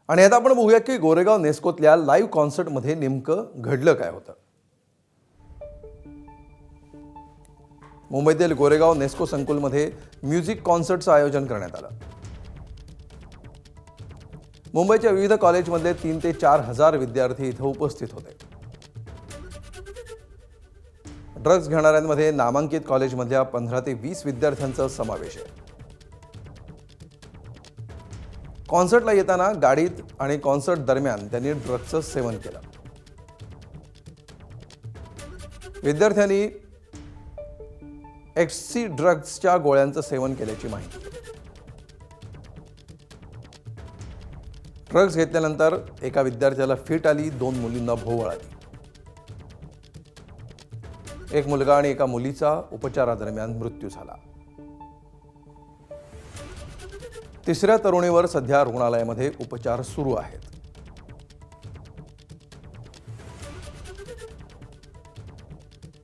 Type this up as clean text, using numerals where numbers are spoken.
आणि आता आपण बघूया की गोरेगाव नेस्कोतल्या लाईव्ह कॉन्सर्टमध्ये नेमकं घडलं काय होतं. मुंबईतील गोरेगाव नेस्को संकुलमध्ये म्युझिक कॉन्सर्टचं आयोजन करण्यात आलं. मुंबईच्या विविध कॉलेजमधले 3 ते 4 हजार विद्यार्थी इथं उपस्थित होते. ड्रग्ज घेणाऱ्यांमध्ये नामांकित कॉलेजमधल्या 15 ते 20 विद्यार्थ्यांचा समावेश आहे. कॉन्सर्टला येताना गाडीत आणि कॉन्सर्ट दरम्यान त्यांनी ड्रग्जचं सेवन केलं. विद्यार्थ्यांनी एक्ससी ड्रग्जच्या गोळ्यांचं सेवन केल्याची माहिती. ड्रग्ज घेतल्यानंतर एका विद्यार्थ्याला फिट आली, 2 मुलींना भोवळ आली. एक मुलगा आणि एका मुलीचा उपचारादरम्यान मृत्यू झाला. तिसऱ्या तरुणीवर सध्या रुग्णालयामध्ये उपचार सुरू आहेत.